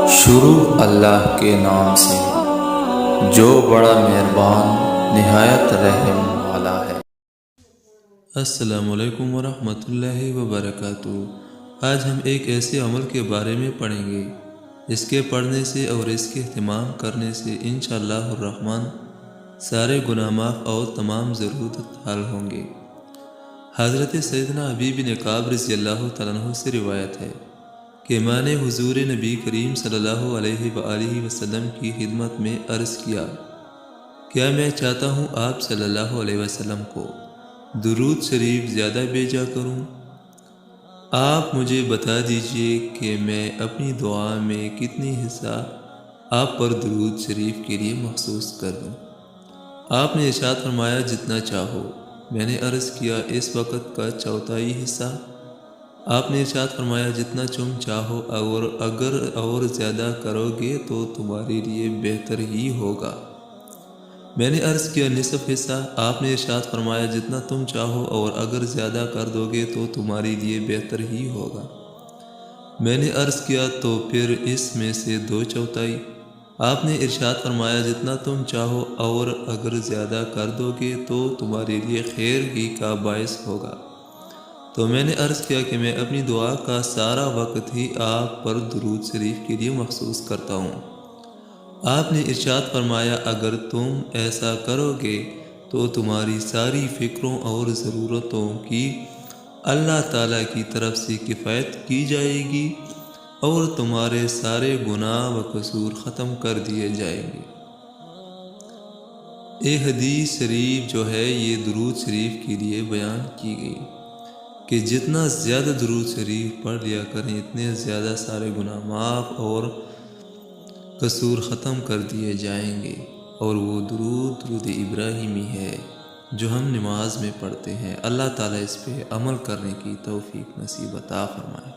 شروع اللہ کے نام سے جو بڑا مہربان نہایت رحم والا ہے۔ السلام علیکم ورحمۃ اللہ وبرکاتہ۔ آج ہم ایک ایسے عمل کے بارے میں پڑھیں گے جس کے پڑھنے سے اور اس کے اہتمام کرنے سے انشاءاللہ الرحمن سارے گناہ معاف اور تمام ضرورت حل ہوں گے۔ حضرت سیدنا ابی بن کعب رضی اللہ تعالیٰ عنہ سے روایت ہے کہ میں نے حضور نبی کریم صلی اللہ علیہ وآلہ وسلم کی خدمت میں عرض کیا، کیا میں چاہتا ہوں آپ صلی اللہ علیہ وسلم کو درود شریف زیادہ بھیجا کروں؟ آپ مجھے بتا دیجئے کہ میں اپنی دعا میں کتنی حصہ آپ پر درود شریف کے لیے مخصوص کر دوں؟ آپ نے ارشاد فرمایا جتنا چاہو۔ میں نے عرض کیا اس وقت کا چوتھائی حصہ؟ آپ نے ارشاد فرمایا جتنا تم چاہو، اور اگر اور زیادہ کرو گے تو تمہارے لیے بہتر ہی ہوگا۔ میں نے عرض کیا نصف حصہ؟ آپ نے ارشاد فرمایا جتنا تم چاہو اور اگر زیادہ کر دو گے تو تمہارے لیے بہتر ہی ہوگا۔ میں نے عرض کیا تو پھر اس میں سے دو چوتھائی؟ آپ نے ارشاد فرمایا جتنا تم چاہو اور اگر زیادہ کر دو گے تو تمہارے لیے خیر ہی کا باعث ہوگا۔ تو میں نے عرض کیا کہ میں اپنی دعا کا سارا وقت ہی آپ پر درود شریف کے لیے مخصوص کرتا ہوں۔ آپ نے ارشاد فرمایا اگر تم ایسا کرو گے تو تمہاری ساری فکروں اور ضرورتوں کی اللہ تعالیٰ کی طرف سے کفایت کی جائے گی اور تمہارے سارے گناہ و قصور ختم کر دیے جائیں گے۔ یہ حدیث شریف جو ہے یہ درود شریف کے لیے بیان کی گئی کہ جتنا زیادہ درود شریف پڑھ لیا کریں اتنے زیادہ سارے گناہ معاف اور قصور ختم کر دیے جائیں گے، اور وہ درود ابراہیمی ہے جو ہم نماز میں پڑھتے ہیں۔ اللہ تعالیٰ اس پہ عمل کرنے کی توفیق نصیب عطا فرمائے۔